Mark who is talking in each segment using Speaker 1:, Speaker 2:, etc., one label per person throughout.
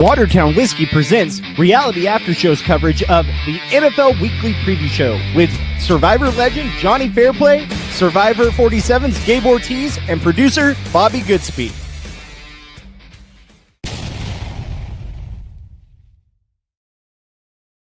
Speaker 1: Watertown Whiskey presents reality after shows coverage of the NFL Weekly Preview Show with Survivor Legend Jonny Fairplay, Survivor 47's Gabe Ortis, and producer Bobby Goodsby.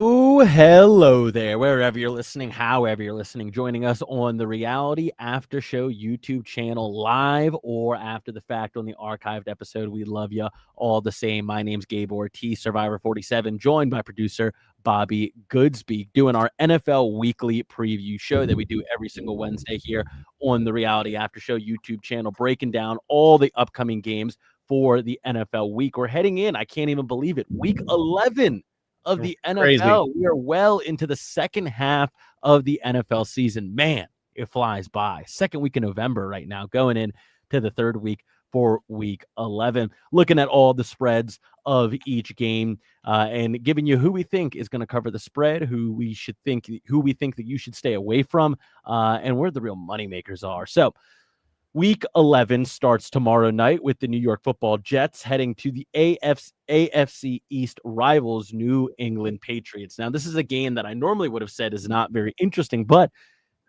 Speaker 2: Oh, hello there, wherever you're listening, however you're listening, joining us on the Reality After Show YouTube channel live or after the fact on the archived episode. We love you all the same. My name's Gabe Ortis, Survivor 47, joined by producer Bobby Goodsby, doing our NFL Weekly Preview Show that we do every single Wednesday here on the Reality After Show YouTube channel, breaking down all the upcoming games for the NFL week. We're heading in, I can't even believe it, week 11 of the NFL. Crazy. We are well into the second half of the NFL season. Man, it flies by. Second week in November right now, going in to the third week for week 11. Looking at all the spreads of each game and giving you who we think is going to cover the spread, who we think that you should stay away from, and where the real moneymakers are. So Week 11 starts tomorrow night with the New York Football Jets heading to the AFC East rivals, New England Patriots. Now, this is a game that I normally would have said is not very interesting, but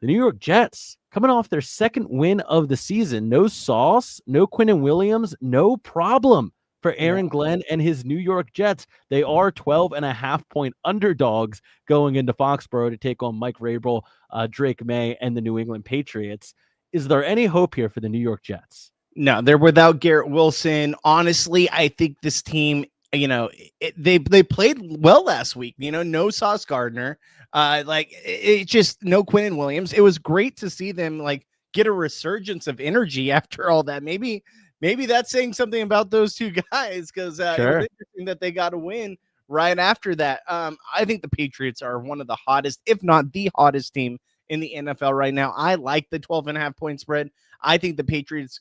Speaker 2: the New York Jets coming off their second win of the season. No Sauce, no Quinnen Williams, no problem for Aaron Glenn and his New York Jets. They are 12.5-point underdogs going into Foxborough to take on Mike Vrabel, Drake May, and the New England Patriots. Is there any hope here for the New York Jets?
Speaker 1: No, they're without Garrett Wilson. Honestly, I think this team, they played well last week. No Sauce Gardner, it just no Quinnen Williams. It was great to see them get a resurgence of energy after all that. Maybe that's saying something about those two guys because It was interesting that they got a win right after that. I think the Patriots are one of the hottest, if not the hottest team in the NFL right now. I like the 12.5-point spread. I think the Patriots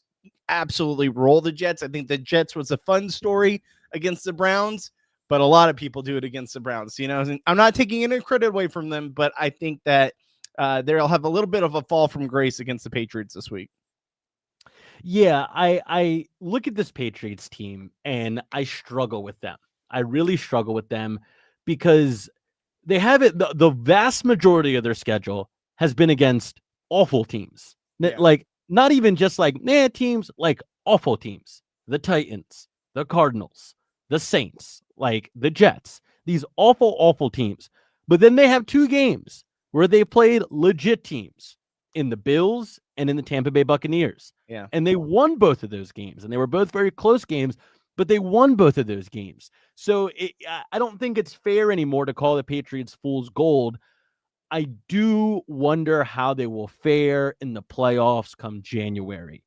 Speaker 1: absolutely roll the Jets. I think the Jets was a fun story against the Browns, but a lot of people do it against the Browns. I'm not taking any credit away from them, but I think that they'll have a little bit of a fall from grace against the Patriots this week.
Speaker 2: Yeah, I look at this Patriots team and I struggle with them. I really struggle with them because they have it. The vast majority of their schedule has been against awful teams. Yeah. Not even just teams, awful teams. The Titans, the Cardinals, the Saints, the Jets. These awful teams. But then they have two games where they played legit teams in the Bills and in the Tampa Bay Buccaneers.
Speaker 1: Yeah.
Speaker 2: And they won both of those games. And they were both very close games, but they won both of those games. So I don't think it's fair anymore to call the Patriots fool's gold. I do wonder how they will fare in the playoffs come January.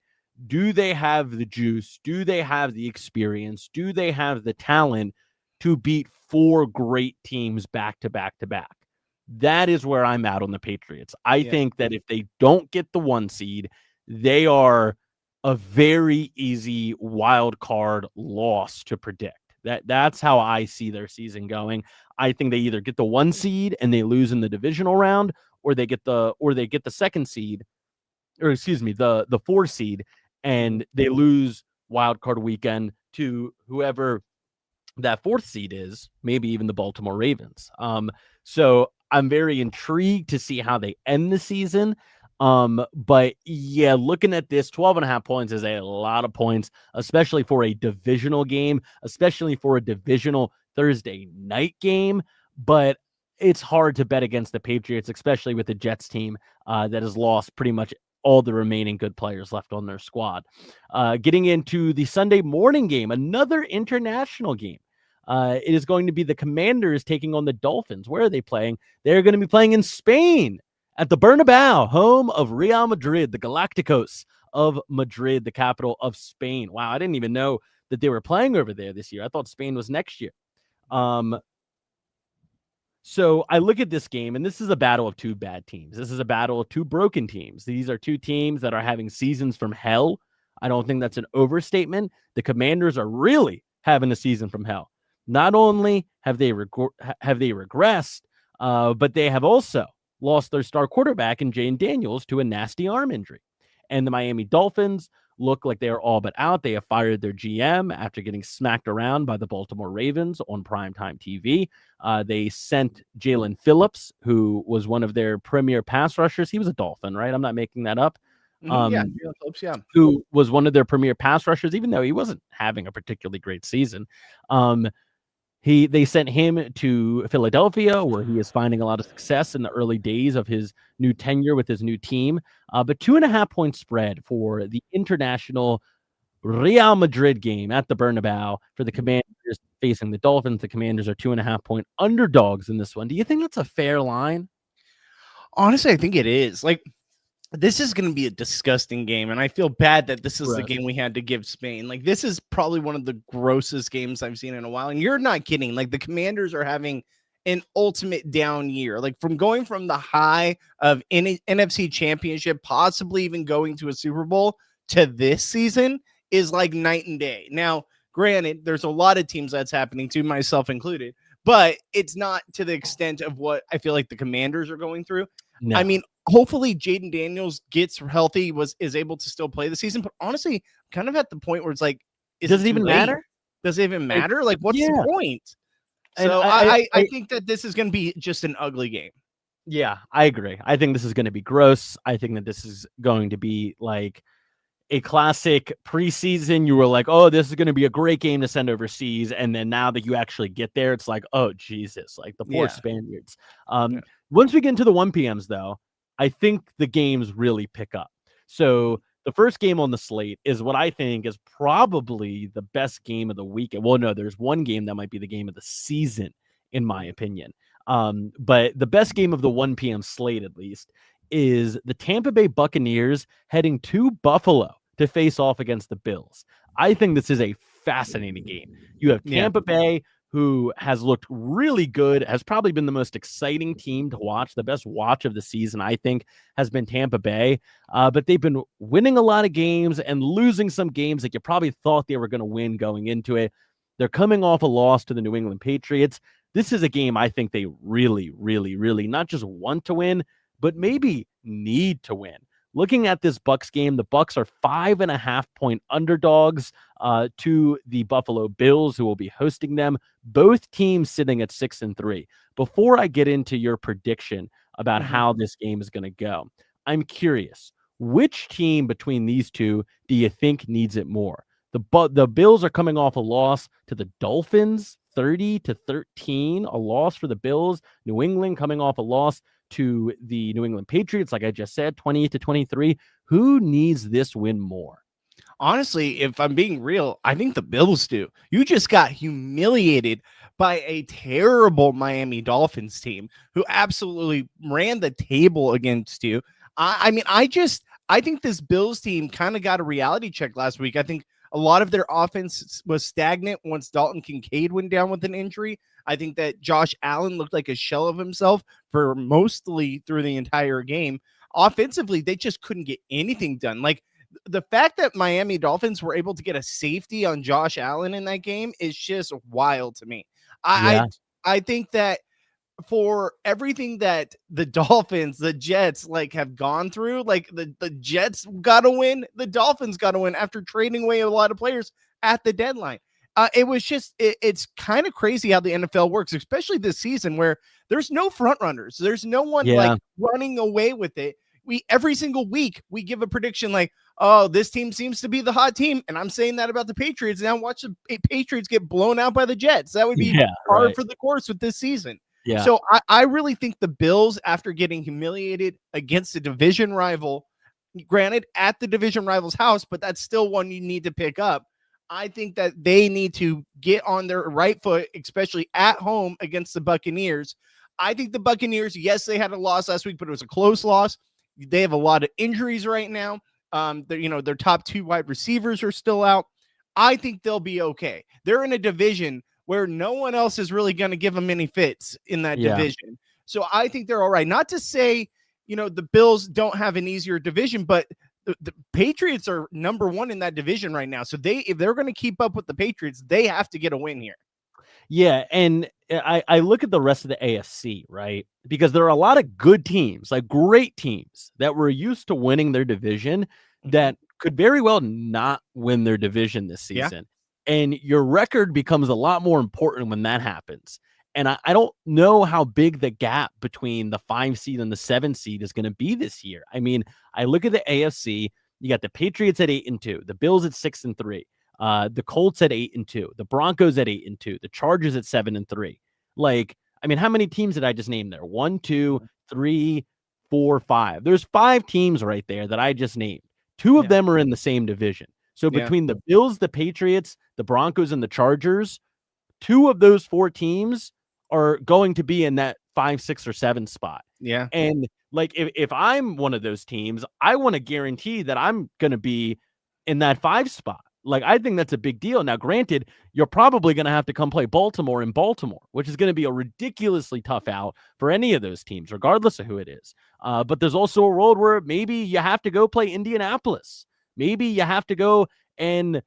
Speaker 2: Do they have the juice? Do they have the experience? Do they have the talent to beat four great teams back to back to back? That is where I'm at on the Patriots. I think that if they don't get the 1 seed, they are a very easy wild card loss to predict. That's how I see their season going. I think they either get the 1 seed and they lose in the divisional round, or they get the second seed, or excuse me, the 4 seed, and they lose wild card weekend to whoever that 4th seed is, maybe even the Baltimore Ravens. So I'm very intrigued to see how they end the season. But yeah, looking at this, 12.5 points is a lot of points, especially for a divisional game, especially for a divisional Thursday night game. But it's hard to bet against the Patriots, especially with the Jets team that has lost pretty much all the remaining good players left on their squad. Getting into the Sunday morning game, another international game. It is going to be the Commanders taking on the Dolphins. Where are they playing? They're going to be playing in Spain at the Bernabeu, home of Real Madrid, the Galacticos of Madrid, the capital of Spain. Wow, I didn't even know that they were playing over there this year. I thought Spain was next year. So I look at this game, and this is a battle of two bad teams. This is a battle of two broken teams. These are two teams that are having seasons from hell. I don't think that's an overstatement. The Commanders are really having a season from hell. Not only have they regressed, but they have also lost their star quarterback in Jane Daniels to a nasty arm injury. And the Miami Dolphins look like they are all but out. They have fired their GM after getting smacked around by the Baltimore Ravens on primetime TV. They sent Jalen Phillips, who was one of their premier pass rushers. He was a Dolphin, right? I'm not making that up.
Speaker 1: Yeah, Phillips, yeah.
Speaker 2: Who was one of their premier pass rushers, even though he wasn't having a particularly great season. They sent him to Philadelphia, where he is finding a lot of success in the early days of his new tenure with his new team. But 2.5-point spread for the international Real Madrid game at the Bernabeu for the Commanders facing the Dolphins. The Commanders are 2.5-point underdogs in this one. Do you think that's a fair line?
Speaker 1: Honestly, I think it is. Like, this is going to be a disgusting game, and I feel bad that this is the game we had to give Spain. Like, this is probably one of the grossest games I've seen in a while, and you're not kidding. Like, the Commanders are having an ultimate down year. Like, from going from the high of NFC Championship, possibly even going to a Super Bowl, to this season is like night and day. Now, granted, there's a lot of teams that's happening to, myself included, but it's not to the extent of what I feel like the Commanders are going through. No. I mean, hopefully Jaden Daniels gets healthy, is able to still play the season. But honestly, kind of at the point where it's like,
Speaker 2: does it even matter?
Speaker 1: Does it even matter? Like, what's the point? So I think that this is going to be just an ugly game.
Speaker 2: Yeah, I agree. I think this is going to be gross. I think that this is going to be like a classic preseason. You were like, oh, this is going to be a great game to send overseas. And then now that you actually get there, it's like, oh, Jesus, like the poor Spaniards. Once we get into the 1 p.m.s, though, I think the games really pick up. So the first game on the slate is what I think is probably the best game of the weekend. Well, no, there's one game that might be the game of the season, in my opinion. But the best game of the 1 p.m. slate, at least, is the Tampa Bay Buccaneers heading to Buffalo to face off against the Bills. I think this is a fascinating game. You have Tampa Bay, who has looked really good, has probably been the most exciting team to watch. The best watch of the season, I think, has been Tampa Bay. But they've been winning a lot of games and losing some games that you probably thought they were going to win going into it. They're coming off a loss to the New England Patriots. This is a game I think they really, really, really not just want to win, but maybe need to win. Looking at this Bucs game, the Bucs are 5.5-point underdogs to the Buffalo Bills, who will be hosting them. Both teams sitting at 6-3. Before I get into your prediction about how this game is going to go, I'm curious, which team between these two do you think needs it more? The Bills are coming off a loss to the Dolphins, 30-13, a loss for the Bills. New England coming off a loss to the New England Patriots, like I just said, 28-23. Who needs this win more?
Speaker 1: Honestly, if I'm being real, I think the Bills do. You just got humiliated by a terrible Miami Dolphins team who absolutely ran the table against you. I think this Bills team kind of got a reality check last week. I think a lot of their offense was stagnant once Dalton Kincaid went down with an injury. I think that Josh Allen looked like a shell of himself for mostly through the entire game. Offensively, they just couldn't get anything done. Like, the fact that Miami Dolphins were able to get a safety on Josh Allen in that game is just wild to me. I think that for everything that the Dolphins, the Jets, like, have gone through, like the Jets got to win, the Dolphins got to win after trading away a lot of players at the deadline. It was just, it's kind of crazy how the NFL works, especially this season where there's no front runners. There's no one like running away with it. Every single week we give a prediction like, oh, this team seems to be the hot team. And I'm saying that about the Patriots. Now watch the Patriots get blown out by the Jets. That would be hard for the course with this season. Yeah. So I really think the Bills, after getting humiliated against a division rival, granted at the division rival's house, but that's still one you need to pick up. I think that they need to get on their right foot, especially at home against the Buccaneers. I think the Buccaneers, yes, they had a loss last week, but it was a close loss. They have a lot of injuries right now. Their top 2 wide receivers are still out. I think they'll be okay. They're in a division where no one else is really going to give them any fits in that division. So I think they're all right. Not to say, the Bills don't have an easier division, but the Patriots are number 1 in that division right now. So if they're going to keep up with the Patriots, they have to get a win here.
Speaker 2: Yeah, and I look at the rest of the AFC, right? Because there are a lot of good teams, like great teams that were used to winning their division that could very well not win their division this
Speaker 1: Yeah.
Speaker 2: season. And your record becomes a lot more important when that happens. And I don't know how big the gap between the 5 seed and the 7 seed is going to be this year. I mean, I look at the AFC, you got the Patriots at 8-2, the Bills at 6-3, the Colts at 8-2, the Broncos at 8-2, the Chargers at 7-3. Like, I mean, how many teams did I just name there? 1, 2, 3, 4, 5. There's 5 teams right there that I just named. 2 of them are in the same division. So between the Bills, the Patriots, the Broncos, and the Chargers, 2 of those 4 teams are going to be in that 5, 6, or 7 spot.
Speaker 1: Yeah.
Speaker 2: And like, if I'm one of those teams, I want to guarantee that I'm going to be in that 5 spot. Like, I think that's a big deal. Now, granted, you're probably going to have to come play Baltimore in Baltimore, which is going to be a ridiculously tough out for any of those teams, regardless of who it is. But there's also a world where maybe you have to go play Indianapolis. Maybe you have to go and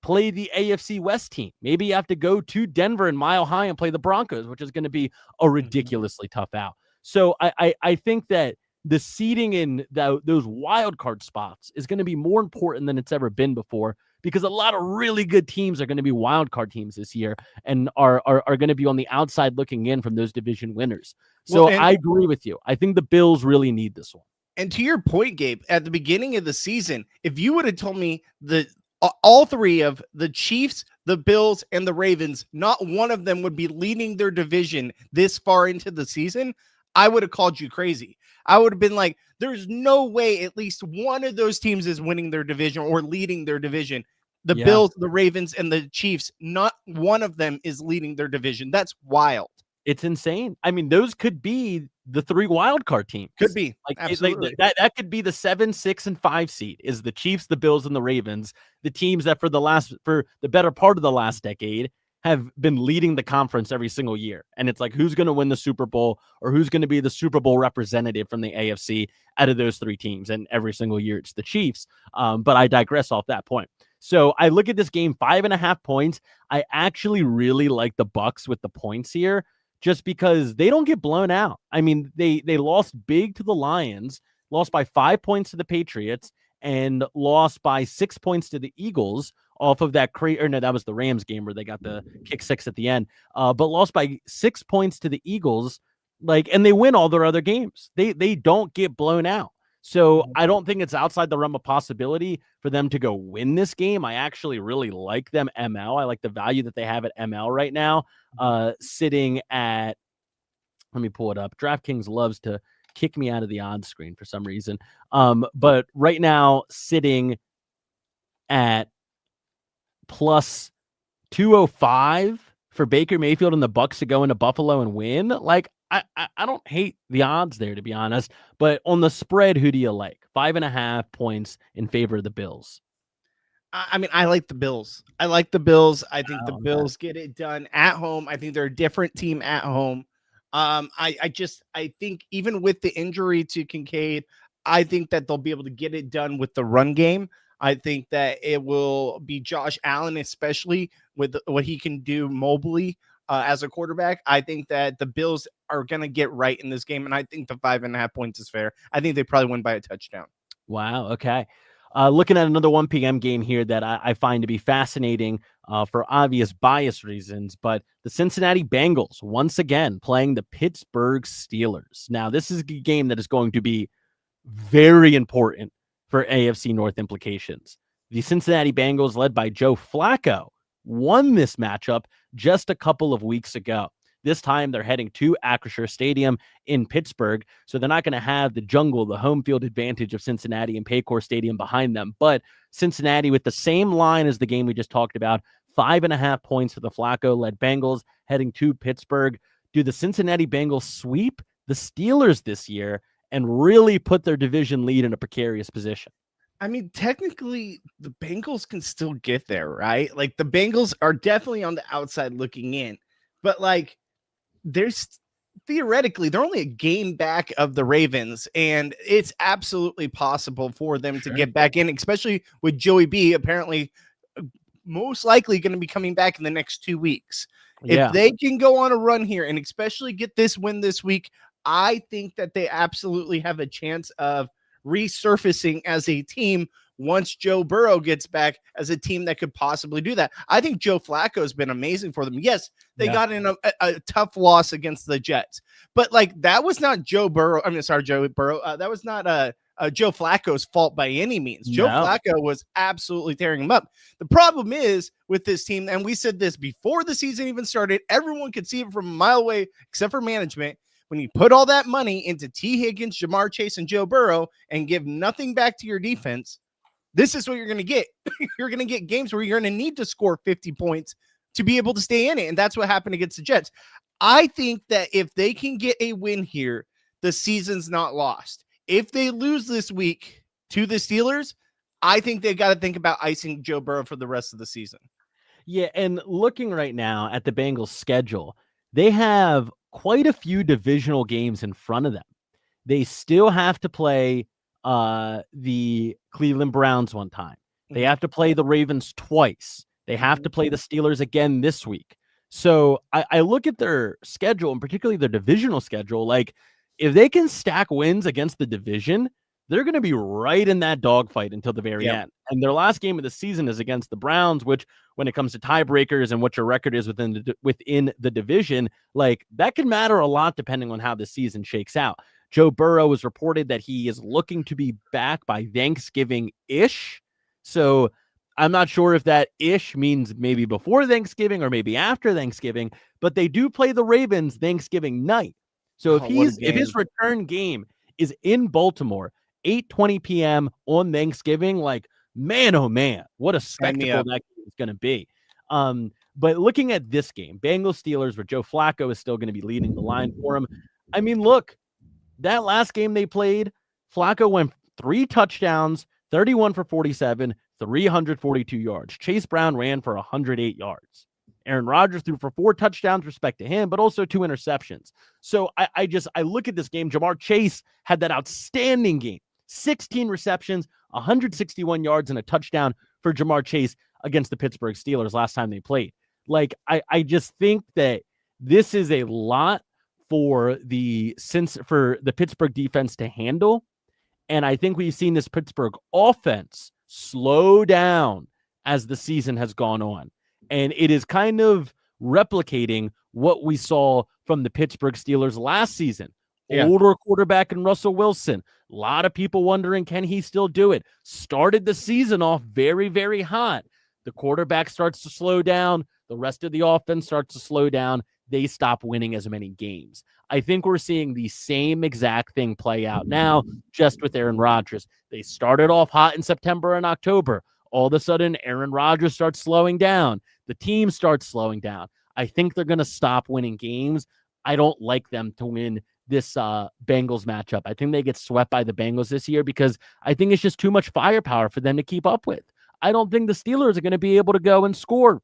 Speaker 2: play the AFC West team. Maybe you have to go to Denver and Mile High and play the Broncos, which is going to be a ridiculously tough out. So I think that the seeding in those wild card spots is going to be more important than it's ever been before, because a lot of really good teams are going to be wild card teams this year and are going to be on the outside looking in from those division winners. So I agree with you. I think the Bills really need this one.
Speaker 1: And to your point, Gabe, at the beginning of the season, if you would have told me that all 3 of the Chiefs, the Bills, and the Ravens, not one of them would be leading their division this far into the season, I would have called you crazy. I would have been like, there's no way at least one of those teams is winning their division or leading their division. The Bills, the Ravens, and the Chiefs, not one of them is leading their division. That's wild.
Speaker 2: It's insane. I mean, those could be the 3 wild card teams.
Speaker 1: Could be. Absolutely.
Speaker 2: That could be the 7, 6, and 5 seed is the Chiefs, the Bills, and the Ravens, the teams that for the better part of the last decade have been leading the conference every single year. And it's like, who's going to win the Super Bowl, or who's going to be the Super Bowl representative from the AFC out of those 3 teams? And every single year it's the Chiefs. But I digress off that point. So I look at this game, 5.5 points. I actually really like the Bucs with the points here, just because they don't get blown out. I mean, they lost big to the Lions, lost by 5 points to the Patriots, and lost by 6 points to the Eagles off of that that was the Rams game where they got the kick 6 at the end, but lost by 6 points to the Eagles. And they win all their other games. They don't get blown out. So I don't think it's outside the realm of possibility for them to go win this game. I actually really like them ML. I like the value that they have at ML right now, sitting at, let me pull it up. DraftKings loves to kick me out of the odds screen for some reason. But right now sitting at plus 205 for Baker Mayfield and the Bucs to go into Buffalo and win. Like, I don't hate the odds there, to be honest, but on the spread, who do you like? 5.5 points in favor of the Bills.
Speaker 1: I mean, I like the Bills. I think the Bills get it done at home. I think they're a different team at home. I think even with the injury to Kincaid, I think that they'll be able to get it done with the run game. I think that it will be Josh Allen, especially with what he can do mobily as a quarterback. I think that the Bills are going to get right in this game, and I think the 5.5 points is fair. I think they probably win by a touchdown.
Speaker 2: Wow. Okay. Looking at another 1 p.m. game here that I find to be fascinating for obvious bias reasons, but the Cincinnati Bengals once again playing the Pittsburgh Steelers. Now, this is a game that is going to be very important for AFC North implications. The Cincinnati Bengals, led by Joe Flacco, won this matchup just a couple of weeks ago. This time they're heading to Acrisure Stadium in Pittsburgh, so they're not going to have the jungle, the home field advantage of Cincinnati and Paycor Stadium behind them. But Cincinnati, with the same line as the game we just talked about, 5.5 points for the Flacco-led Bengals heading to Pittsburgh. Do the Cincinnati Bengals sweep the Steelers this year and really put their division lead in a precarious position?
Speaker 1: I mean, technically, the Bengals can still get there, right? Like, the Bengals are definitely on the outside looking in, but like, there's theoretically, they're only a game back of the Ravens, and it's absolutely possible for them to get back in, especially with Joey B apparently most likely going to be coming back in the next 2 weeks.
Speaker 2: Yeah.
Speaker 1: If they can go on a run here and especially get this win this week, I think that they absolutely have a chance of resurfacing as a team once Joe Burrow gets back as a team that could possibly do that. I think Joe Flacco has been amazing for them. Yes, they got in a tough loss against the Jets, but like that was not Joe Burrow. Joe Burrow. That was not Joe Flacco's fault by any means. Joe Flacco was absolutely tearing him up. The problem is with this team, and we said this before the season even started, everyone could see it from a mile away, except for management. When you put all that money into T. Higgins, Jamar Chase, and Joe Burrow and give nothing back to your defense, this is what you're going to get. You're going to get games where you're going to need to score 50 points to be able to stay in it. And that's what happened against the Jets. I think that if they can get a win here, the season's not lost. If they lose this week to the Steelers, I think they got to think about icing Joe Burrow for the rest of the season.
Speaker 2: Yeah, and looking right now at the Bengals' schedule, they have quite a few divisional games in front of them. They still have to play the Cleveland Browns one time. They have to play the Ravens twice. They have to play the Steelers again this week. So I look at their schedule, and particularly their divisional schedule, like if they can stack wins against the division, they're going to be right in that dogfight until the very end. And their last game of the season is against the Browns, which when it comes to tiebreakers and what your record is within the division, like that can matter a lot depending on how the season shakes out. Joe Burrow was reported that he is looking to be back by Thanksgiving-ish. So I'm not sure if that ish means maybe before Thanksgiving or maybe after Thanksgiving, but they do play the Ravens Thanksgiving night. So if his return game is in Baltimore, 8:20 p.m. on Thanksgiving, like, man, oh man, what a spectacle that game is going to be. But looking at this game, Bengals Steelers, where Joe Flacco is still going to be leading the line for him. I mean, look, that last game they played, Flacco went 3 touchdowns, 31 for 47, 342 yards. Chase Brown ran for 108 yards. Aaron Rodgers threw for 4 touchdowns, respect to him, but also 2 interceptions. So I look at this game. Jamar Chase had that outstanding game. 16 receptions, 161 yards, and a touchdown for Jamar Chase against the Pittsburgh Steelers last time they played. Like, I just think that this is a lot for the Pittsburgh defense to handle. And I think we've seen this Pittsburgh offense slow down as the season has gone on. And it is kind of replicating what we saw from the Pittsburgh Steelers last season. Older quarterback in Russell Wilson. A lot of people wondering, can he still do it? Started the season off very, very hot. The quarterback starts to slow down. The rest of the offense starts to slow down. They stop winning as many games. I think we're seeing the same exact thing play out now, just with Aaron Rodgers. They started off hot in September and October. All of a sudden, Aaron Rodgers starts slowing down. The team starts slowing down. I think they're going to stop winning games. I don't like them to win this Bengals matchup. I think they get swept by the Bengals this year because I think it's just too much firepower for them to keep up with. I don't think the Steelers are going to be able to go and score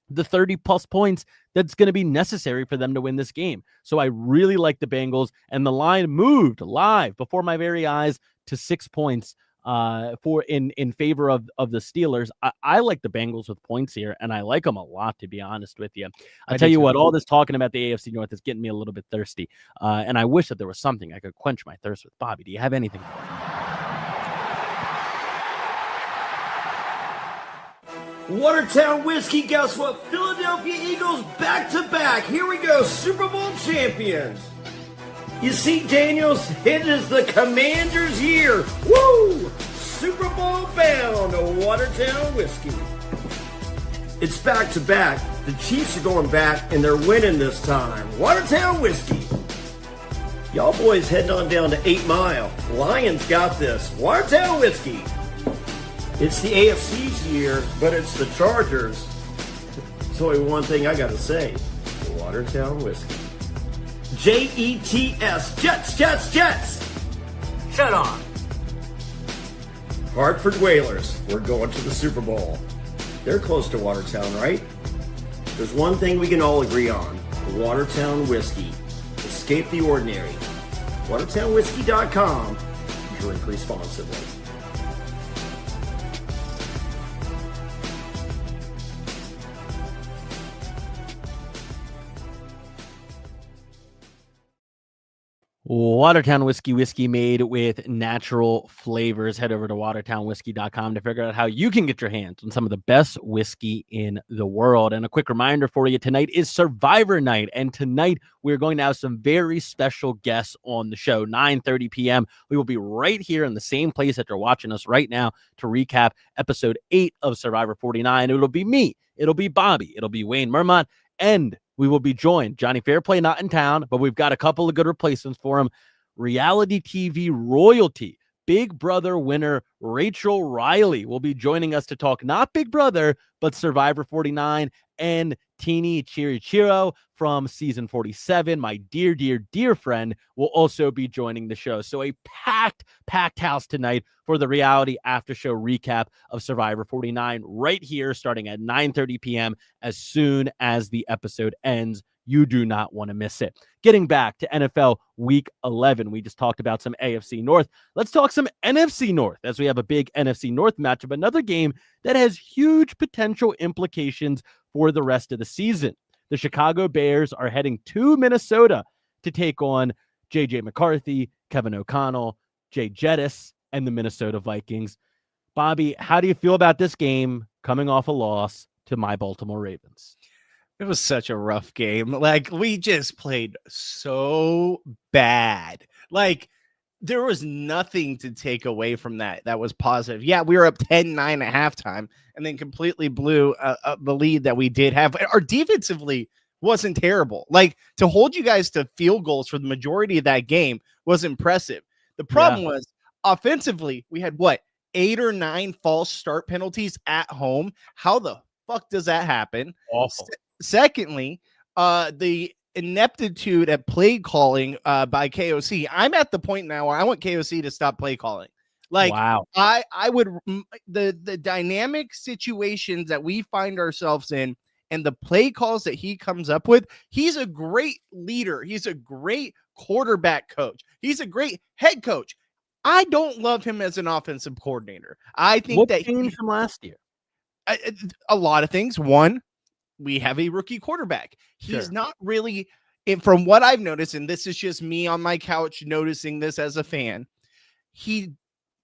Speaker 2: the 30-plus points that's going to be necessary for them to win this game. So I really like the Bengals, and the line moved live before my very eyes to 6 points in favor of the Steelers. I like the Bengals with points here, and I like them a lot, to be honest with you. I'll tell you what, all this talking about the AFC North is getting me a little bit thirsty, and I wish that there was something I could quench my thirst with. Bobby, do you have anything for me?
Speaker 3: Watertown Whiskey, guess what? Philadelphia Eagles back-to-back. Here we go, Super Bowl champions. You see, Daniels, it is the Commanders' year. Woo! Super Bowl bound to Watertown Whiskey. It's back-to-back. The Chiefs are going back, and they're winning this time. Watertown Whiskey. Y'all boys heading on down to 8 Mile. Lions got this. Watertown Whiskey. It's the AFC's year, but it's the Chargers. There's only one thing I gotta say. Watertown Whiskey. Jets, Jets. Shut on. Hartford Whalers, we're going to the Super Bowl. They're close to Watertown, right? There's one thing we can all agree on. Watertown Whiskey. Escape the ordinary. WatertownWhiskey.com. Drink responsibly.
Speaker 2: Watertown whiskey made with natural flavors. Head over to watertownwhiskey.com to figure out how you can get your hands on some of the best whiskey in the world. And a quick reminder for you, tonight is Survivor night. And tonight we're going to have some very special guests on the show, 9:30 p.m. We will be right here in the same place that you're watching us right now to recap episode 8 of Survivor 49. It'll be me. It'll be Bobby. It'll be Wayne Mermont. And we will be joined. Jonny Fairplay not in town, but we've got a couple of good replacements for him. Reality TV royalty, Big Brother winner Rachel Riley will be joining us to talk not Big Brother, but Survivor 49, and Teeny Chirichiro from season 47, my dear, dear, dear friend, will also be joining the show. So a packed house tonight for the reality after show recap of Survivor 49 right here starting at 9:30 p.m. as soon as the episode ends. You do not want to miss it. Getting back to NFL Week 11, we just talked about some AFC North. Let's talk some NFC North as we have a big NFC North matchup, another game that has huge potential implications for the rest of the season. The Chicago Bears are heading to Minnesota to take on J.J. McCarthy, Kevin O'Connell, Jay Jettis, and the Minnesota Vikings. Bobby, how do you feel about this game coming off a loss to my Baltimore Ravens?
Speaker 1: It was such a rough game. Like, we just played so bad. Like, there was nothing to take away from that was positive. Yeah, we were up 10-9 at halftime and then completely blew the lead that we did have. Our defensively wasn't terrible. Like, to hold you guys to field goals for the majority of that game was impressive. The problem was offensively, we had 8 or 9 false start penalties at home. How the fuck does that happen?
Speaker 2: Awful.
Speaker 1: Secondly, the ineptitude at play calling by KOC. I'm at the point now where I want KOC to stop play calling. Like, wow. I would the dynamic situations that we find ourselves in and the play calls that he comes up with. He's a great leader. He's a great quarterback coach. He's a great head coach. I don't love him as an offensive coordinator. I think
Speaker 2: what
Speaker 1: that
Speaker 2: changed from last year.
Speaker 1: A lot of things. One, we have a rookie quarterback. He's not really, from what I've noticed, and this is just me on my couch noticing this as a fan, he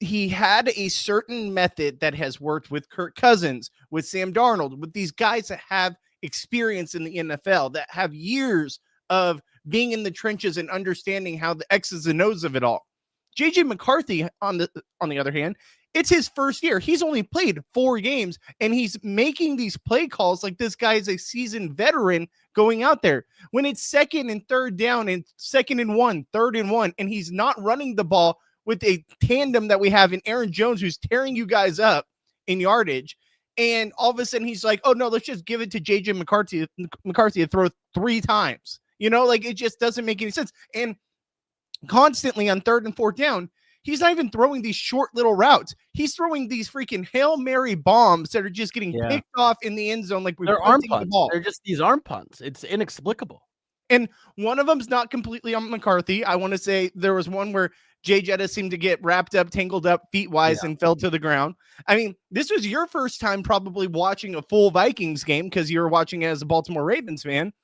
Speaker 1: had a certain method that has worked with Kirk Cousins, with Sam Darnold, with these guys that have experience in the NFL, that have years of being in the trenches and understanding how the X's and O's of it all. JJ McCarthy, on the other hand, it's his first year. He's only played 4 games, and he's making these play calls like this guy is a seasoned veteran going out there. When it's 2nd and 3rd down and 2nd and 1, 3rd and 1, and he's not running the ball with a tandem that we have in Aaron Jones, who's tearing you guys up in yardage, and all of a sudden he's like, oh, no, let's just give it to J.J. McCarthy to throw 3 times. You know, like, it just doesn't make any sense. And constantly on 3rd and 4th down, he's not even throwing these short little routes. He's throwing these freaking Hail Mary bombs that are just getting picked off in the end zone like we're punting the ball.
Speaker 2: They're just these arm punts. It's inexplicable.
Speaker 1: And one of them's not completely on McCarthy. I want to say there was one where Jay Jettis seemed to get wrapped up, tangled up feet-wise and fell to the ground. I mean, this was your first time probably watching a full Vikings game because you were watching it as a Baltimore Ravens fan.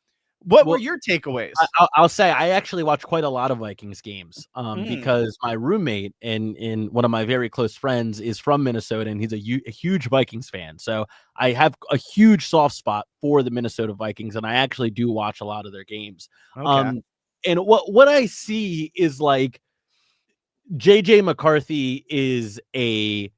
Speaker 1: What were your takeaways?
Speaker 2: I'll say I actually watched quite a lot of Vikings games because my roommate and one of my very close friends is from Minnesota, and he's a huge Vikings fan. So I have a huge soft spot for the Minnesota Vikings, and I actually do watch a lot of their games. Okay. And what I see is like J.J. McCarthy is a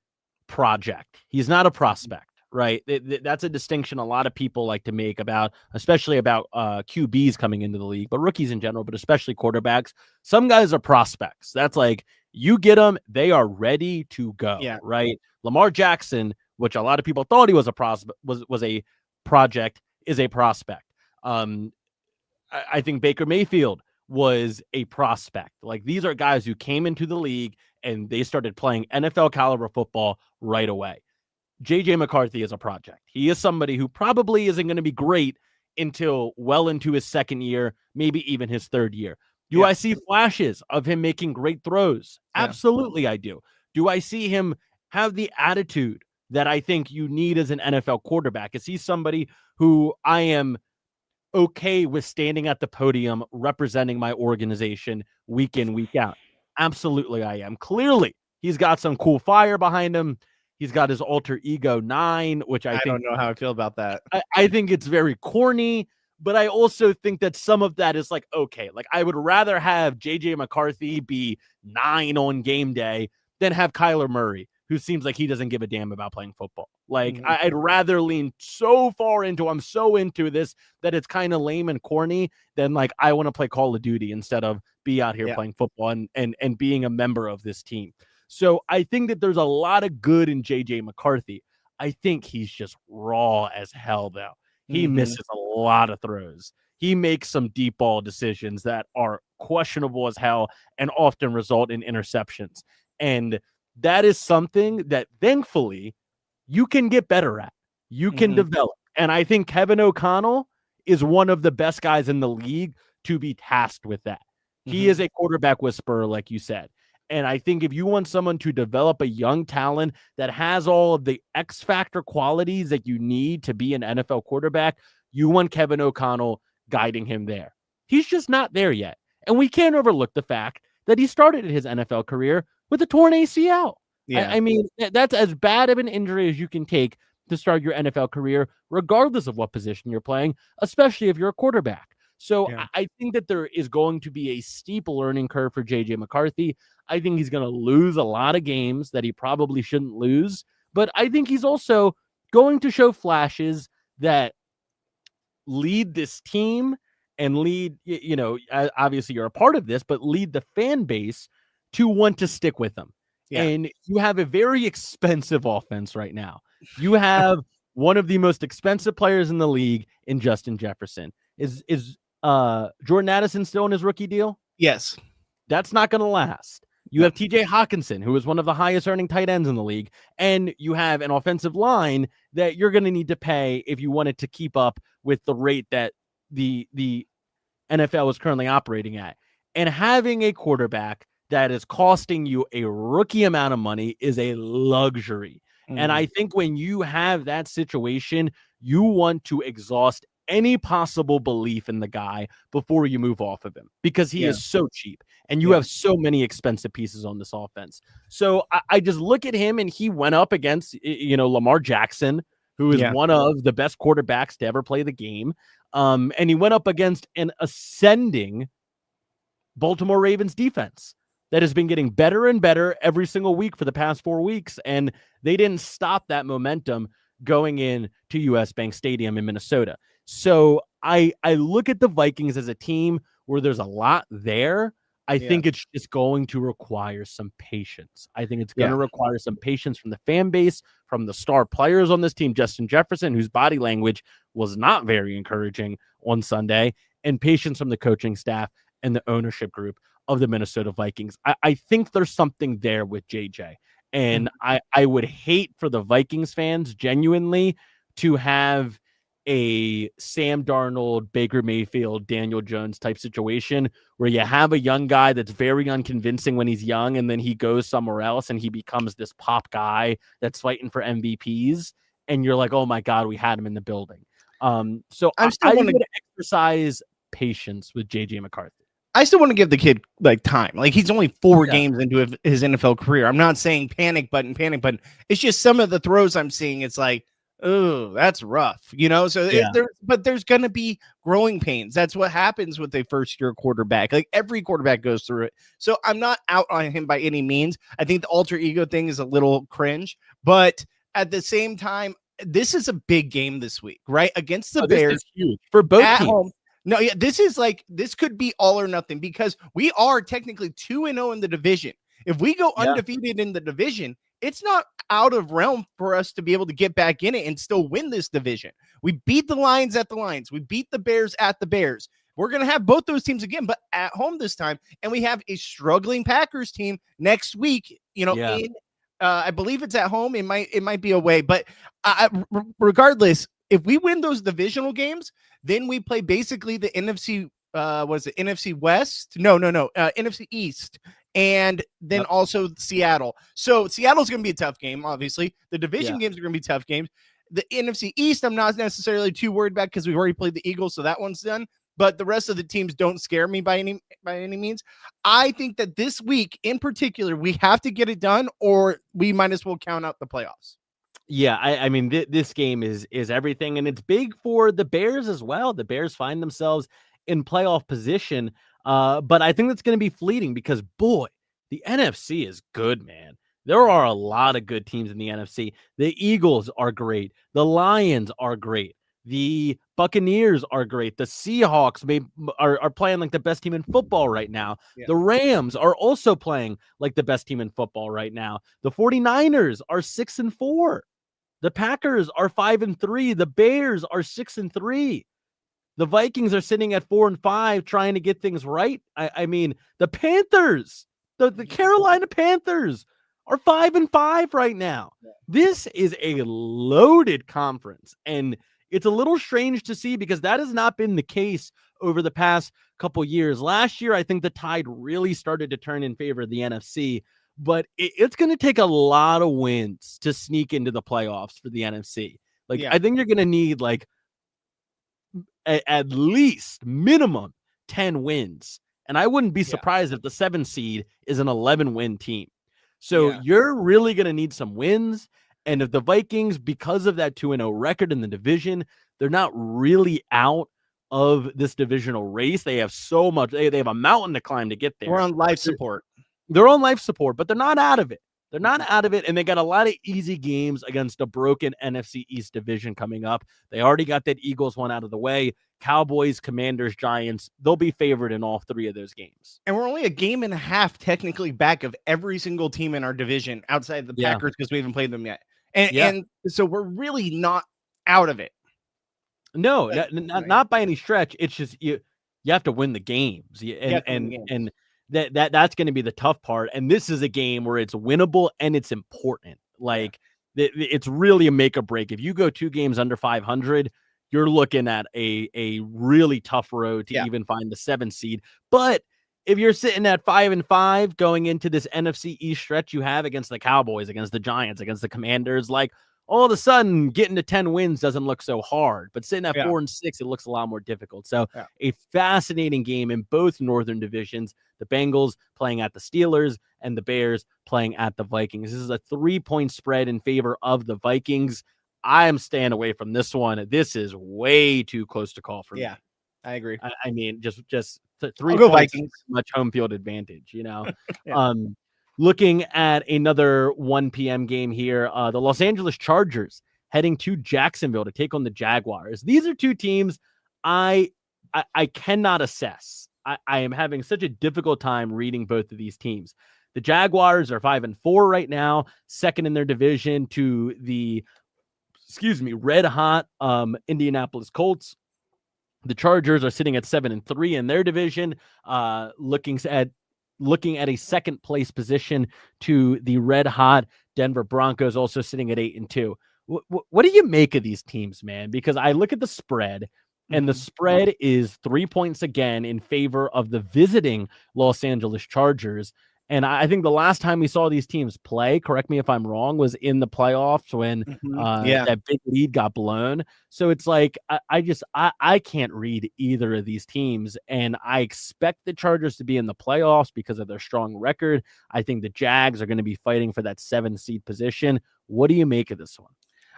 Speaker 2: project. He's not a prospect. Right. That's a distinction a lot of people like to make about, especially about QBs coming into the league, but rookies in general, but especially quarterbacks. Some guys are prospects. That's like, you get them, they are ready to go. Yeah. Right. Lamar Jackson, which a lot of people thought he was a prospect, was a project, is a prospect. I think Baker Mayfield was a prospect. Like, these are guys who came into the league and they started playing NFL caliber football right away. J.J. McCarthy is a project. He is somebody who probably isn't going to be great until well into his 2nd year, maybe even his 3rd year. Do I see flashes of him making great throws? Absolutely, I do. Do I see him have the attitude that I think you need as an NFL quarterback? Is he somebody who I am okay with standing at the podium representing my organization week in, week out? Absolutely, I am. Clearly, he's got some cool fire behind him. He's got his alter ego 9, which I think
Speaker 1: don't know how I feel about that.
Speaker 2: I think it's very corny, but I also think that some of that is like, okay, like I would rather have JJ McCarthy be 9 on game day than have Kyler Murray, who seems like he doesn't give a damn about playing football. Like I'd rather lean so far into, I'm so into this that it's kind of lame and corny than like I want to play Call of Duty instead of be out here playing football and being a member of this team. So I think that there's a lot of good in JJ McCarthy. I think he's just raw as hell, though. He misses a lot of throws. He makes some deep ball decisions that are questionable as hell and often result in interceptions. And that is something that thankfully you can get better at. You can develop. And I think Kevin O'Connell is one of the best guys in the league to be tasked with that. He is a quarterback whisperer, like you said. And I think if you want someone to develop a young talent that has all of the X factor qualities that you need to be an NFL quarterback, you want Kevin O'Connell guiding him there. He's just not there yet. And we can't overlook the fact that he started his NFL career with a torn ACL. Yeah. I mean, that's as bad of an injury as you can take to start your NFL career, regardless of what position you're playing, especially if you're a quarterback. So I think that there is going to be a steep learning curve for JJ McCarthy. I think he's going to lose a lot of games that he probably shouldn't lose, but I think he's also going to show flashes that lead this team and lead, you know, obviously you're a part of this, but lead the fan base to want to stick with him. Yeah. And you have a very expensive offense right now. You have one of the most expensive players in the league in Justin Jefferson. Is Jordan Addison still in his rookie deal?
Speaker 1: Yes.
Speaker 2: That's not going to last. You have TJ Hawkinson, who is one of the highest earning tight ends in the league, and you have an offensive line that you're going to need to pay if you wanted to keep up with the rate that the NFL is currently operating at. And having a quarterback that is costing you a rookie amount of money is a luxury. And I think when you have that situation, you want to exhaust any possible belief in the guy before you move off of him, because he is so cheap and you have so many expensive pieces on this offense. So I just look at him, and he went up against, you know, Lamar Jackson, who is one of the best quarterbacks to ever play the game. And he went up against an ascending Baltimore Ravens defense that has been getting better and better every single week for the past 4 weeks. And they didn't stop that momentum going in to US Bank Stadium in Minnesota. So I look at the Vikings as a team where there's a lot there. I think it's just going to require some patience. I think it's going to require some patience from the fan base, from the star players on this team, Justin Jefferson, whose body language was not very encouraging on Sunday, and patience from the coaching staff and the ownership group of the Minnesota Vikings. I think there's something there with JJ. And I would hate for the Vikings fans genuinely to have a Sam Darnold, Baker Mayfield, Daniel Jones type situation where you have a young guy that's very unconvincing when he's young, and then he goes somewhere else and he becomes this pop guy that's fighting for MVPs. And you're like, oh my God, we had him in the building. So I want to exercise patience with JJ McCarthy.
Speaker 1: I still want to give the kid like time. Like, he's only 4 games into his NFL career. I'm not saying panic button. It's just some of the throws I'm seeing. It's like, oh, that's rough, you know? So there's going to be growing pains. That's what happens with a first-year quarterback. Like, every quarterback goes through it. So I'm not out on him by any means. I think the alter ego thing is a little cringe, but at the same time, this is a big game this week, right? Against the Bears.
Speaker 2: This is huge for both teams.
Speaker 1: Home. No, this could be all or nothing, because we are technically 2-0 in the division. If we go undefeated in the division, it's not out of realm for us to be able to get back in it and still win this division. We beat the Lions at the Lions. We beat the Bears at the Bears. We're going to have both those teams again, but at home this time. And we have a struggling Packers team next week, you know, I believe it's at home. It might be away, but regardless, if we win those divisional games, then we play basically the NFC, NFC West? No, NFC East. And then also Seattle. So Seattle's going to be a tough game, obviously. The division games are going to be tough games. The NFC East, I'm not necessarily too worried about because we've already played the Eagles, so that one's done. But the rest of the teams don't scare me by any means. I think that this week in particular, we have to get it done, or we might as well count out the playoffs.
Speaker 2: Yeah, I mean, this game is everything, and it's big for the Bears as well. The Bears find themselves in playoff position, but I think that's going to be fleeting because, boy, the NFC is good, man. There are a lot of good teams in the NFC. The Eagles are great. The Lions are great. The Buccaneers are great. The Seahawks are playing like the best team in football right now. Yeah. The Rams are also playing like the best team in football right now. The 49ers are 6-4. The Packers are 5-3. The Bears are 6-3. The Vikings are sitting at 4-5, trying to get things right. I mean, the Panthers, the Carolina Panthers are 5-5 right now. This is a loaded conference, and it's a little strange to see because that has not been the case over the past couple years. Last year, I think the tide really started to turn in favor of the NFC. But it's going to take a lot of wins to sneak into the playoffs for the NFC. Like, I think you're going to need like at least minimum 10 wins. And I wouldn't be surprised if the 7 seed is an 11-win team. So you're really going to need some wins. And if the Vikings, because of that 2-0 record in the division, they're not really out of this divisional race. They have so much. They have a mountain to climb to get there.
Speaker 1: We're on life support.
Speaker 2: They're on life support, but they're not out of it. They're not out of it, and they got a lot of easy games against a broken NFC East division coming up. They already got that Eagles one out of the way. Cowboys, Commanders, Giants, they'll be favored in all 3 of those games.
Speaker 1: And we're only a game and a half technically back of every single team in our division outside the Packers because we haven't played them yet. And so we're really not out of it.
Speaker 2: No, not by any stretch. It's just you have to win the games. And that's going to be the tough part. And this is a game where it's winnable and it's important. Like it's really a make or break. If you go 2 games under 500, you're looking at a really tough road to even find the 7 seed. But if you're sitting at 5-5 going into this NFC East stretch you have against the Cowboys, against the Giants, against the Commanders, like all of a sudden getting to 10 wins doesn't look so hard, but sitting at 4-6, it looks a lot more difficult. So a fascinating game in both Northern divisions, the Bengals playing at the Steelers and the Bears playing at the Vikings. This is a 3-point spread in favor of the Vikings. I am staying away from this one. This is way too close to call for me.
Speaker 1: Yeah, I agree.
Speaker 2: I mean, just 3
Speaker 1: points,
Speaker 2: Vikings, much home field advantage, you know? Looking at another 1 p.m. game here, the Los Angeles Chargers heading to Jacksonville to take on the Jaguars. These are 2 teams I cannot assess. I am having such a difficult time reading both of these teams. The Jaguars are 5-4 right now, second in their division to the, red hot Indianapolis Colts. The Chargers are sitting at 7-3 in their division, looking at a second place position to the red hot Denver Broncos, also sitting at 8-2. What do you make of these teams, man? Because I look at the spread, and the spread is 3 points again in favor of the visiting Los Angeles Chargers. And I think the last time we saw these teams play, correct me if I'm wrong, was in the playoffs when that big lead got blown. So it's like, I can't read either of these teams. And I expect the Chargers to be in the playoffs because of their strong record. I think the Jags are going to be fighting for that 7 seed position. What do you make of this one?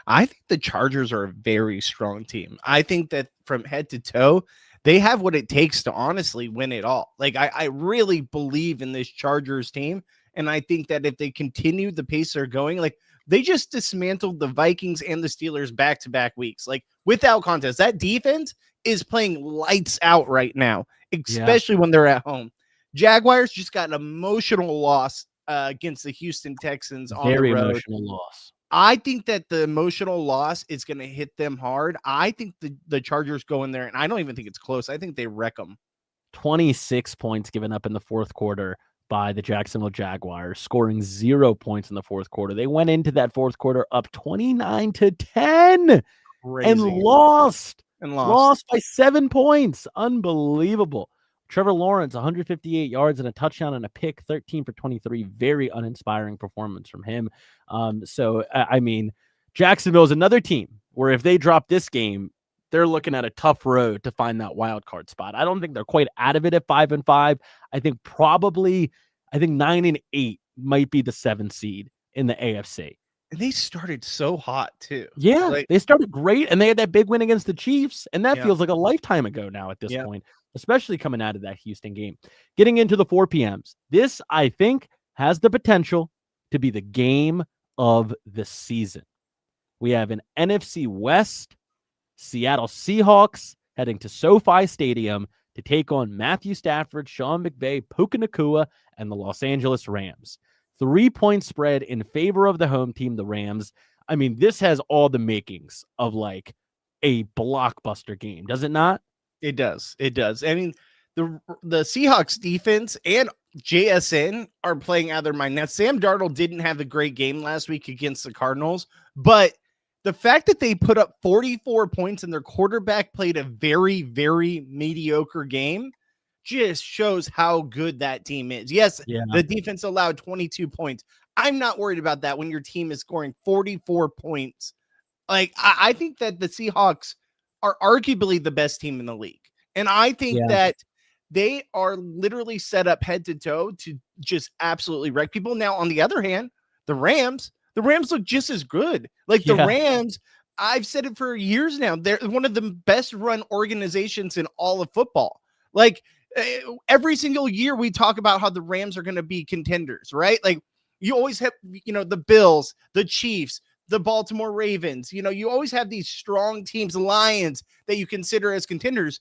Speaker 1: I think the Chargers are a very strong team. I think that from head to toe, they have what it takes to honestly win it all. Like, I really believe in this Chargers team. And I think that if they continue the pace they're going, like they just dismantled the Vikings and the Steelers back-to-back weeks, like without contest. That defense is playing lights out right now, especially when they're at home. Jaguars just got an emotional loss against the Houston Texans on the road. Very
Speaker 2: emotional loss.
Speaker 1: I think that the emotional loss is going to hit them hard. I think the Chargers go in there, and I don't even think it's close. I think they wreck them.
Speaker 2: 26 points given up in the fourth quarter by the Jacksonville Jaguars, scoring 0 points in the fourth quarter. They went into that fourth quarter up 29-10 and lost by 7 points. Unbelievable. Trevor Lawrence, 158 yards and a touchdown and a pick, 13 for 23. Very uninspiring performance from him. So, I mean, Jacksonville is another team where if they drop this game, they're looking at a tough road to find that wild card spot. I don't think they're quite out of it at 5-5. I think 9-8 might be the 7th seed in the AFC.
Speaker 1: And they started so hot too.
Speaker 2: Yeah, they started great, and they had that big win against the Chiefs, and that feels like a lifetime ago now at this point, especially coming out of that Houston game. Getting into the 4 p.m.s, this, I think, has the potential to be the game of the season. We have an NFC West, Seattle Seahawks heading to SoFi Stadium to take on Matthew Stafford, Sean McVay, Puka Nacua, and the Los Angeles Rams. 3-point spread in favor of the home team, the Rams. I mean, this has all the makings of like a blockbuster game, does it not?
Speaker 1: It does. It does. I mean, the Seahawks defense and JSN are playing out of their mind. Now, Sam Darnold didn't have a great game last week against the Cardinals, but the fact that they put up 44 points and their quarterback played a very, very mediocre game just shows how good that team is. Yes, the defense allowed 22 points. I'm not worried about that when your team is scoring 44 points. Like, I think that the Seahawks are arguably the best team in the league. And I think that they are literally set up head to toe to just absolutely wreck people. Now, on the other hand, the Rams look just as good. Like the Rams, I've said it for years now. They're one of the best run organizations in all of football. Like, every single year we talk about how the Rams are going to be contenders, right? Like you always have, the Bills, the Chiefs, the Baltimore Ravens, you always have these strong teams, Lions that you consider as contenders.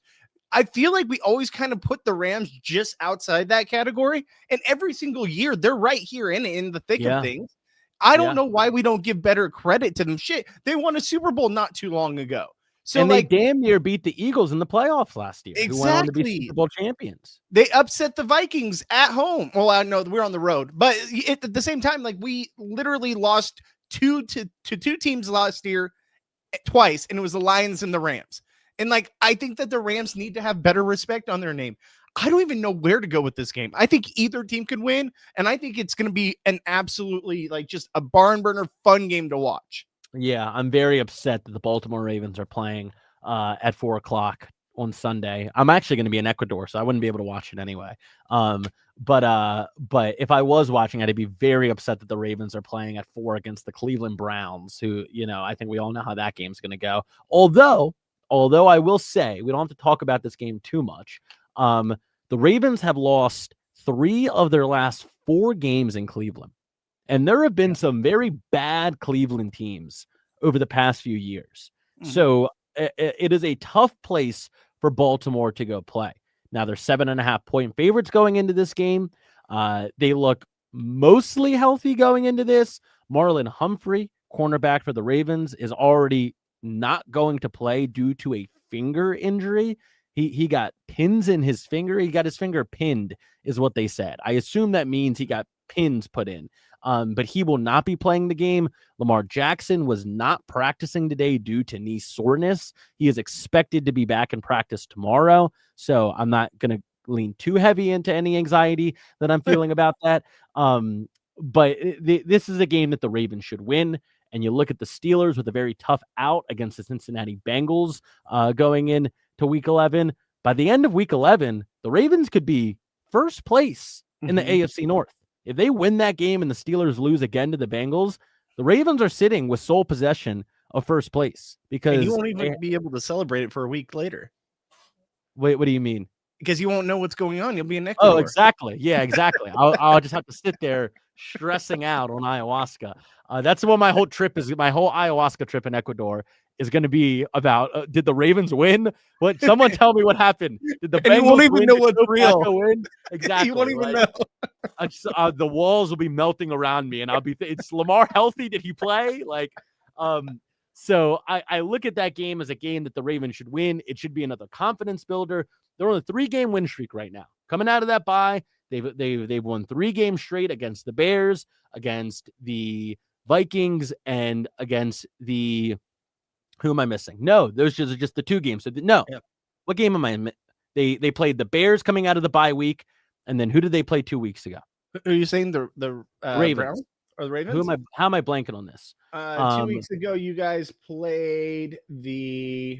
Speaker 1: I feel like we always kind of put the Rams just outside that category. And every single year they're right here in the thick of things. I don't know why we don't give better credit to them. Shit, they won a Super Bowl not too long ago. So
Speaker 2: and they damn near beat the Eagles in the playoffs last year.
Speaker 1: Exactly.
Speaker 2: Who went on to be Super Bowl champions.
Speaker 1: They upset the Vikings at home. Well, I know we're on the road, but at the same time, like we literally lost two teams last year twice, and it was the Lions and the Rams. And like, I think that the Rams need to have better respect on their name. I don't even know where to go with this game. I think either team could win, and I think it's going to be an absolutely like just a barn burner fun game to watch.
Speaker 2: Yeah, I'm very upset that the Baltimore Ravens are playing at 4:00 on Sunday. I'm actually going to be in Ecuador, so I wouldn't be able to watch it anyway. But if I was watching, I'd be very upset that the Ravens are playing at 4 against the Cleveland Browns, who, I think we all know how that game's going to go. Although I will say, we don't have to talk about this game too much. The Ravens have lost 3 of their last 4 games in Cleveland. And there have been some very bad Cleveland teams over the past few years. Mm-hmm. So it is a tough place for Baltimore to go play. Now they're 7.5-point favorites going into this game. They look mostly healthy going into this. Marlon Humphrey, cornerback for the Ravens, is already not going to play due to a finger injury. He got pins in his finger. He got his finger pinned, is what they said. I assume that means he got pins put in. But he will not be playing the game. Lamar Jackson was not practicing today due to knee soreness. He is expected to be back in practice tomorrow. So I'm not going to lean too heavy into any anxiety that I'm feeling about that. But this is a game that the Ravens should win. And you look at the Steelers with a very tough out against the Cincinnati Bengals going in to week 11. By the end of week 11, the Ravens could be first place in the AFC North. If they win that game and the Steelers lose again to the Bengals, the Ravens are sitting with sole possession of first place because
Speaker 1: and you won't even be able to celebrate it for a week later.
Speaker 2: Wait, what do you mean?
Speaker 1: Because you won't know what's going on. You'll be in Ecuador.
Speaker 2: Oh, exactly. Yeah, exactly. I'll just have to sit there stressing out on ayahuasca. That's what my whole trip is. My whole ayahuasca trip in Ecuador is going to be about. Did the Ravens win? What? Someone tell me what happened. Did the Bengals
Speaker 1: you won't even
Speaker 2: win?
Speaker 1: know what's real.
Speaker 2: Win? Exactly.
Speaker 1: You won't even know.
Speaker 2: The walls will be melting around me, and I'll be. It's Lamar healthy? Did he play? So I look at that game as a game that the Ravens should win. It should be another confidence builder. They're on a 3-game win streak right now. Coming out of that bye, they've won 3 games straight against the Bears, against the Vikings, and against the. Who am I missing? No, those are just the 2 games. So What game am I in? They played the Bears coming out of the bye week, and then who did they play 2 weeks ago?
Speaker 1: Are you saying the
Speaker 2: Ravens?
Speaker 1: Browns? or the Ravens?
Speaker 2: How am I blanking on this?
Speaker 1: 2 weeks ago, you guys played the.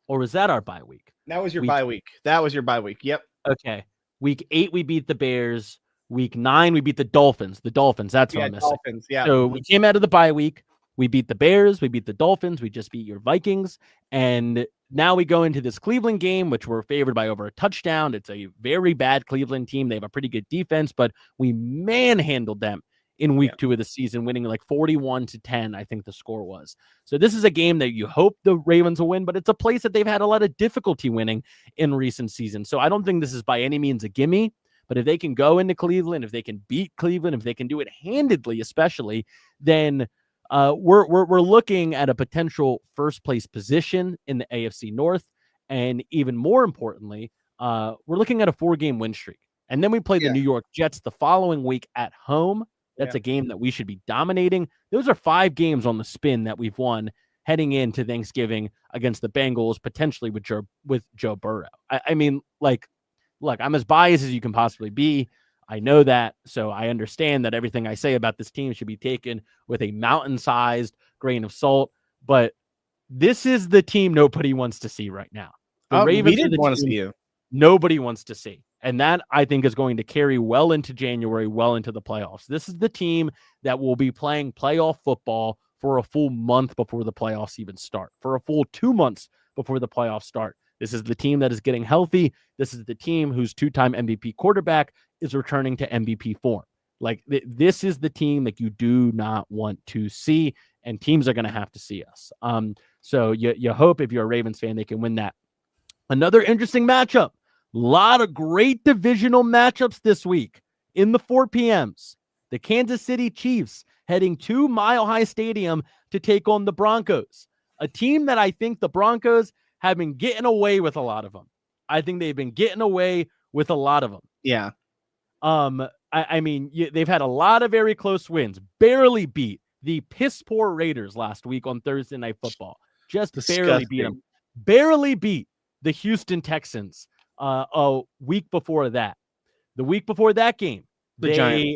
Speaker 2: Or was that our bye week?
Speaker 1: That was your bye week. That was your bye week. Yep.
Speaker 2: Okay. Week 8, we beat the Bears. Week 9, we beat the Dolphins. That's what I'm missing.
Speaker 1: Dolphins, yeah.
Speaker 2: So we came out of the bye week. We beat the Bears. We beat the Dolphins. We just beat your Vikings. And now we go into this Cleveland game, which we're favored by over a touchdown. It's a very bad Cleveland team. They have a pretty good defense, but we manhandled them in week 2 of the season, winning like 41-10, I think the score was. So this is a game that you hope the Ravens will win, but it's a place that they've had a lot of difficulty winning in recent seasons. So I don't think this is by any means a gimme, but if they can go into Cleveland, if they can beat Cleveland, if they can do it handedly, especially, then we're looking at a potential first place position in the AFC North. And even more importantly, we're looking at a 4-game win streak. And then we play the New York Jets the following week at home. That's a game that we should be dominating. Those are 5 games on the spin that we've won heading into Thanksgiving against the Bengals, potentially with Joe Burrow. I mean, like, look, I'm as biased as you can possibly be. I know that. So I understand that everything I say about this team should be taken with a mountain-sized grain of salt. But this is the team nobody wants to see right now. The Ravens
Speaker 1: we didn't want to see you.
Speaker 2: Nobody wants to see. And that, I think, is going to carry well into January, well into the playoffs. This is the team that will be playing playoff football for a full month before the playoffs even start, for a full 2 months before the playoffs start. This is the team that is getting healthy. This is the team whose 2-time MVP quarterback is returning to MVP form. Like, this is the team that you do not want to see, and teams are going to have to see us. So you hope, if you're a Ravens fan, they can win that. Another interesting matchup. A lot of great divisional matchups this week in the 4 p.m.s. The Kansas City Chiefs heading to Mile High Stadium to take on the Broncos, a team that I think the Broncos have been getting away with a lot of them. I think they've been getting away with a lot of them.
Speaker 1: Yeah.
Speaker 2: I mean, they've had a lot of very close wins. Barely beat the piss poor Raiders last week on Thursday Night Football. Just barely beat them. Barely beat the Houston Texans a week before that. The week before that game, they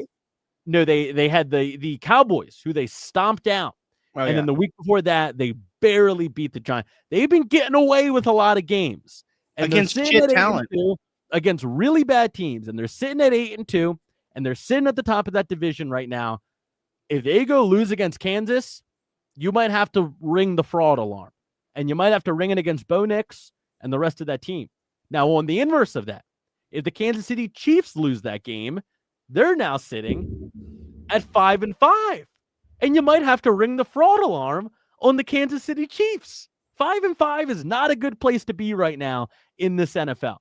Speaker 2: had the Cowboys, who they stomped down. Then the week before that, they barely beat the Giants. They've been getting away with a lot of games. And
Speaker 1: against shit talent.
Speaker 2: Against really bad teams. And they're sitting at 8-2, and they're sitting at the top of that division right now. If they go lose against Kansas, you might have to ring the fraud alarm. And you might have to ring it against Bo Nix and the rest of that team. Now, on the inverse of that, if the Kansas City Chiefs lose that game, they're now sitting at 5-5. And you might have to ring the fraud alarm on the Kansas City Chiefs. 5-5 is not a good place to be right now in this NFL.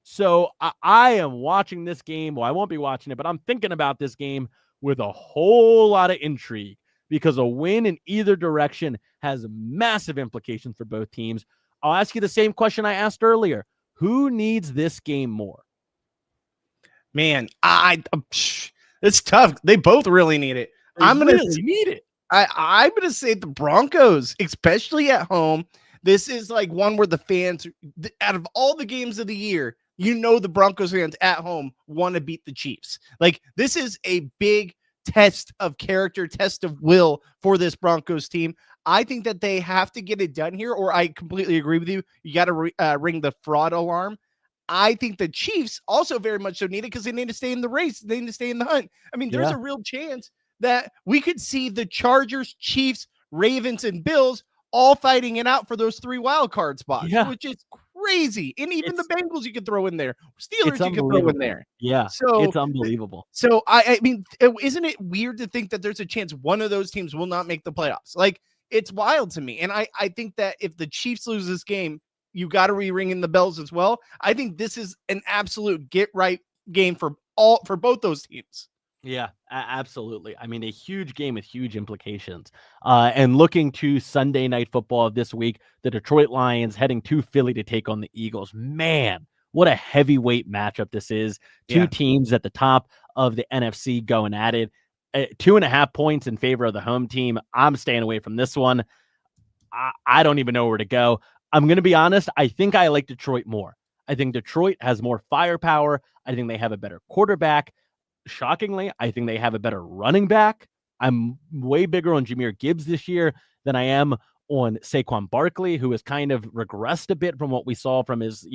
Speaker 2: So I am watching this game. Well, I won't be watching it, but I'm thinking about this game with a whole lot of intrigue, because a win in either direction has massive implications for both teams. I'll ask you the same question I asked earlier. Who needs this game more?
Speaker 1: Man, it's tough. They both really need it. I'm going to
Speaker 2: need it.
Speaker 1: I'm going to say the Broncos, especially at home. This is like one where the fans, out of all the games of the year, the Broncos fans at home want to beat the Chiefs. Like, this is a big test of character, test of will for this Broncos team. I think that they have to get it done here, or I completely agree with you. You got to ring the fraud alarm. I think the Chiefs also very much so need it, because they need to stay in the race. They need to stay in the hunt. I mean, there's a real chance that we could see the Chargers, Chiefs, Ravens, and Bills all fighting it out for those 3 wild card spots, which is crazy. And even the Bengals you could throw in there. Steelers you could throw in there.
Speaker 2: Yeah, so it's unbelievable.
Speaker 1: So, I mean, isn't it weird to think that there's a chance one of those teams will not make the playoffs? Like, it's wild to me. And I think that if the Chiefs lose this game, you got to ring in the bells as well. I think this is an absolute get-right game for both those teams.
Speaker 2: Yeah, absolutely. I mean, a huge game with huge implications. And looking to Sunday Night Football this week, the Detroit Lions heading to Philly to take on the Eagles. Man, what a heavyweight matchup this is. Two teams at the top of the NFC going at it. 2.5 points in favor of the home team. I'm staying away from this one. I don't even know where to go. I'm going to be honest. I think I like Detroit more. I think Detroit has more firepower. I think they have a better quarterback. shockingly, I think they have a better running back. I'm way bigger on Jahmyr Gibbs this year than I am on Saquon Barkley, who has kind of regressed a bit from what we saw from his,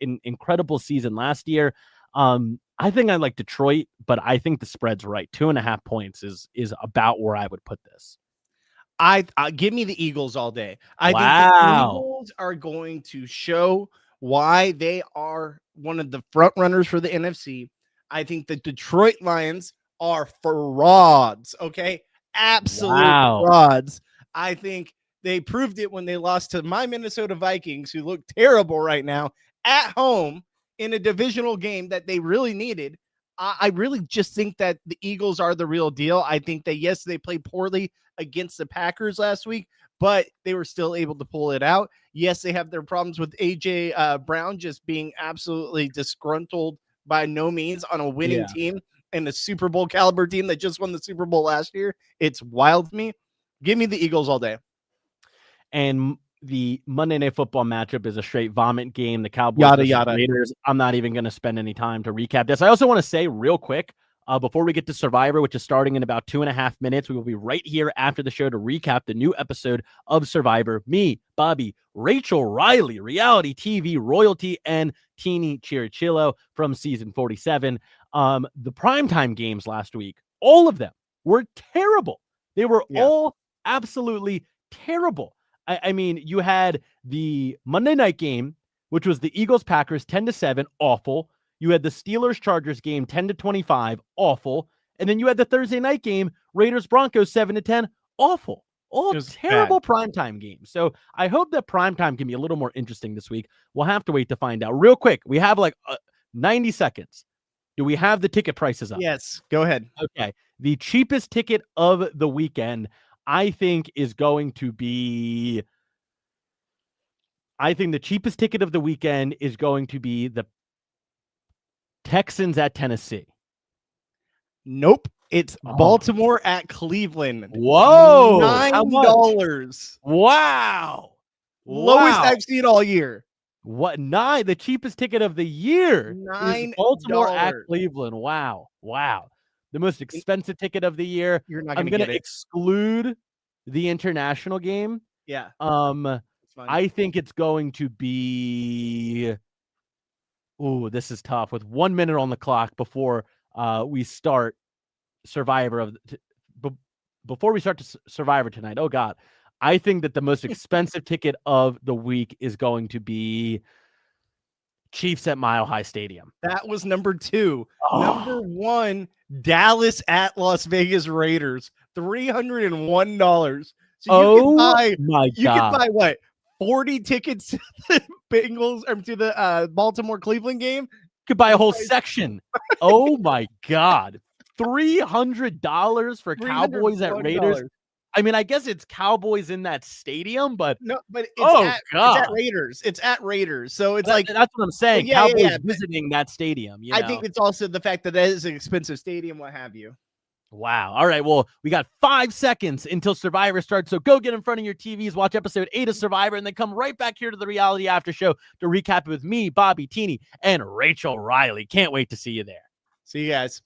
Speaker 2: incredible season last year. I think I like Detroit, but I think the spread's right. 2.5 points is about where I would put this.
Speaker 1: I give me the Eagles all day. I think the Eagles are going to show why they are one of the front runners for the NFC. I think the Detroit Lions are frauds. Okay. Absolute frauds. I think they proved it when they lost to my Minnesota Vikings, who look terrible right now at home in a divisional game that they really needed. I really just think that the Eagles are the real deal. I think that, yes, they played poorly against the Packers last week, but they were still able to pull it out. Yes, they have their problems with AJ Brown just being absolutely disgruntled by no means on a winning team and a Super Bowl caliber team that just won the Super Bowl last year. It's wild to me. Give me the Eagles all day.
Speaker 2: And the Monday Night Football matchup is a straight vomit game. The Cowboys versus Raiders. I'm not even going to spend any time to recap this. I also want to say real quick, before we get to Survivor, which is starting in about 2.5 minutes, we will be right here after the show to recap the new episode of Survivor. Me, Bobby, Rachel Riley, reality TV royalty, and Teeny Chirichillo from season 47. The primetime games last week, all of them were terrible. They were all absolutely terrible. I mean, you had the Monday night game, which was the Eagles-Packers 10-7, awful. You had the Steelers-Chargers game 10-25, awful. And then you had the Thursday night game, Raiders-Broncos 7-10, awful. All terrible primetime games. So I hope that primetime can be a little more interesting this week. We'll have to wait to find out. Real quick, we have like 90 seconds. Do we have the ticket prices up?
Speaker 1: Yes, go ahead.
Speaker 2: Okay. The cheapest ticket of the weekend, I think, is going to be... the cheapest ticket of the weekend is going to be the Texans at Tennessee.
Speaker 1: Nope. It's Baltimore at Cleveland.
Speaker 2: Whoa.
Speaker 1: $9.
Speaker 2: Wow.
Speaker 1: Lowest I've seen all year.
Speaker 2: What? The cheapest ticket of the year.
Speaker 1: $9.
Speaker 2: Baltimore at Cleveland. Wow. The most expensive ticket of the year.
Speaker 1: You're not
Speaker 2: I'm going to exclude the international game.
Speaker 1: Yeah.
Speaker 2: I think it's going to be... Ooh, this is tough. With 1 minute on the clock before we start Survivor before we start Survivor tonight. Oh God, I think that the most expensive ticket of the week is going to be Chiefs at Mile High Stadium.
Speaker 1: That was number 2. Number 1, Dallas at Las Vegas Raiders, $301. So you can buy what? 40 tickets to the Bengals or to the Baltimore Cleveland game.
Speaker 2: Could buy a whole section. Oh my God. $300 for Cowboys at Raiders. I mean, I guess it's Cowboys in that stadium, but
Speaker 1: no, but it's at Raiders. It's at Raiders. So it's that's
Speaker 2: what I'm saying.
Speaker 1: Well,
Speaker 2: Cowboys visiting that stadium.
Speaker 1: I think it's also the fact that is an expensive stadium, what have you.
Speaker 2: Wow. All right. Well, we got 5 seconds until Survivor starts. So go get in front of your TVs, watch episode 8 of Survivor, and then come right back here to the Reality After Show to recap it with me, Bobby, Teeny, and Rachel Riley. Can't wait to see you there.
Speaker 1: See you guys.